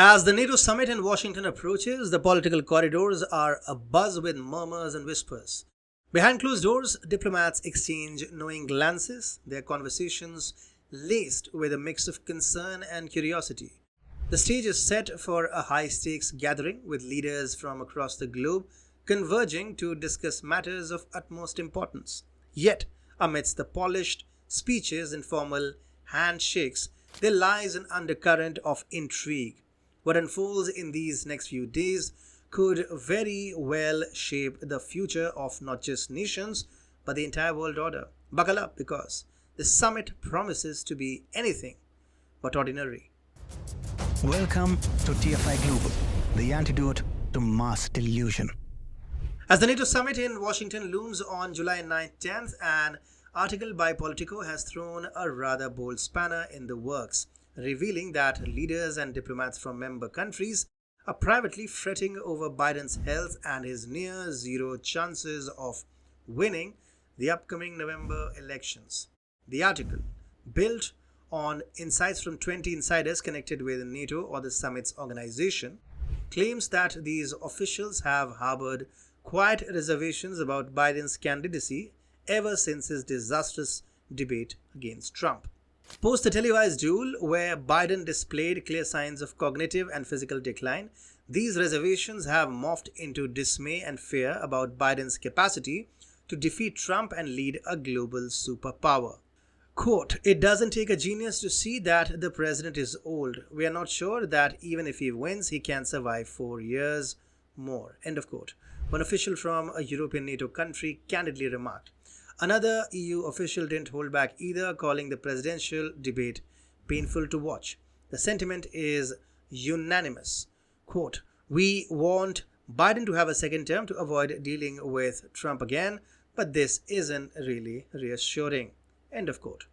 As the NATO summit in Washington approaches, the political corridors are abuzz with murmurs and whispers. Behind closed doors, diplomats exchange knowing glances, their conversations laced with a mix of concern and curiosity. The stage is set for a high-stakes gathering with leaders from across the globe converging to discuss matters of utmost importance. Yet, amidst the polished speeches and formal handshakes, there lies an undercurrent of intrigue. What unfolds in these next few days could very well shape the future of not just nations but the entire world order. Buckle up because the summit promises to be anything but ordinary. Welcome to TFI Global, the antidote to mass delusion. As the NATO summit in Washington looms on July 9th-10th, an article by Politico has thrown a rather bold spanner in the works, revealing that leaders and diplomats from member countries are privately fretting over Biden's health and his near zero chances of winning the upcoming November elections. The article, built on insights from 20 insiders connected with NATO or the summit's organization, claims that these officials have harbored quiet reservations about Biden's candidacy ever since his disastrous debate against Trump. Post the televised duel, where Biden displayed clear signs of cognitive and physical decline, these reservations have morphed into dismay and fear about Biden's capacity to defeat Trump and lead a global superpower. Quote, "It doesn't take a genius to see that the president is old. We are not sure that even if he wins, he can survive 4 years more." End of quote. One official from a European NATO country candidly remarked. Another EU official didn't hold back either, calling the presidential debate painful to watch. The sentiment is unanimous. Quote, "We want Biden to have a second term to avoid dealing with Trump again, but this isn't really reassuring." End of quote.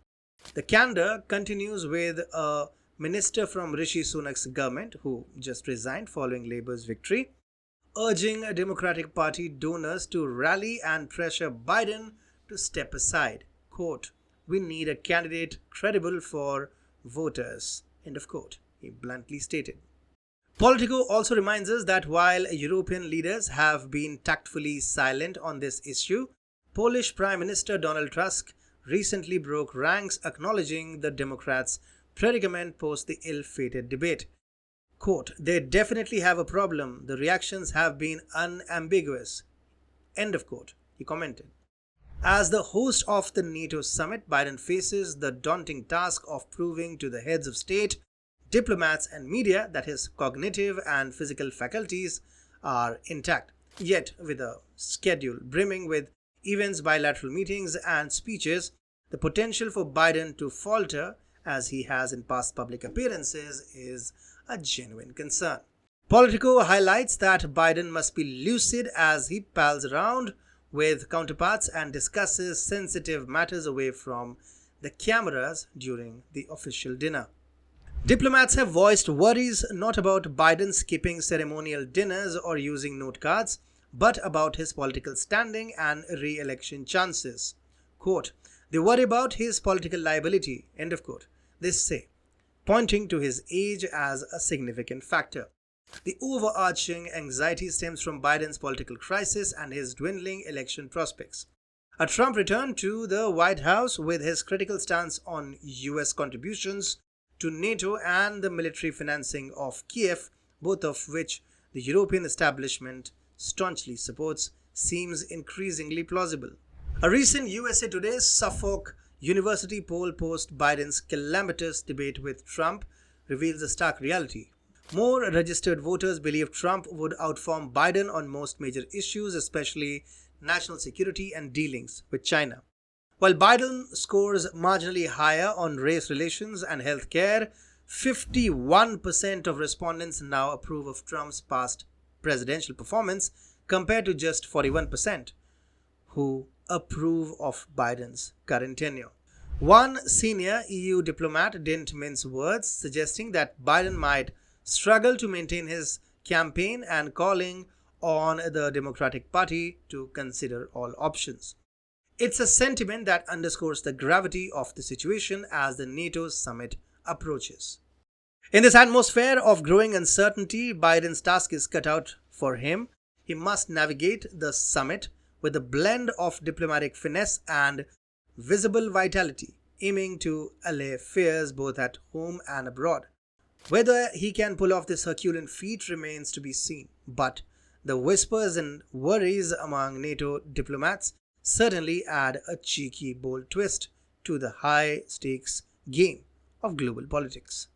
The candor continues with a minister from Rishi Sunak's government, who just resigned following Labour's victory, urging Democratic Party donors to rally and pressure Biden to step aside. Quote, "We need a candidate credible for voters." End of quote, he bluntly stated. Politico also reminds us that while European leaders have been tactfully silent on this issue, Polish Prime Minister Donald Tusk recently broke ranks, acknowledging the Democrats' predicament post the ill-fated debate. Quote, "They definitely have a problem. The reactions have been unambiguous." End of quote, he commented. As the host of the NATO summit, Biden faces the daunting task of proving to the heads of state, diplomats, and media that his cognitive and physical faculties are intact. Yet, with a schedule brimming with events, bilateral meetings, and speeches, the potential for Biden to falter, as he has in past public appearances, is a genuine concern. Politico highlights that Biden must be lucid as he pals around with counterparts and discusses sensitive matters away from the cameras during the official dinner. Diplomats have voiced worries not about Biden skipping ceremonial dinners or using note cards, but about his political standing and re-election chances. Quote, "They worry about his political liability," end of quote, they say, pointing to his age as a significant factor. The overarching anxiety stems from Biden's political crisis and his dwindling election prospects. A Trump return to the White House with his critical stance on US contributions to NATO and the military financing of Kiev, both of which the European establishment staunchly supports, seems increasingly plausible. A recent USA Today Suffolk University poll post Biden's calamitous debate with Trump reveals a stark reality. More registered voters believe Trump would outperform Biden on most major issues, especially national security and dealings with China. While Biden scores marginally higher on race relations and health care, 51% of respondents now approve of Trump's past presidential performance, compared to just 41% who approve of Biden's current tenure. One senior EU diplomat didn't mince words, suggesting that Biden might struggle to maintain his campaign and calling on the Democratic Party to consider all options. It's a sentiment that underscores the gravity of the situation as the NATO summit approaches. In this atmosphere of growing uncertainty, Biden's task is cut out for him. He must navigate the summit with a blend of diplomatic finesse and visible vitality, aiming to allay fears both at home and abroad. Whether he can pull off this Herculean feat remains to be seen, but the whispers and worries among NATO diplomats certainly add a cheeky, bold twist to the high stakes game of global politics.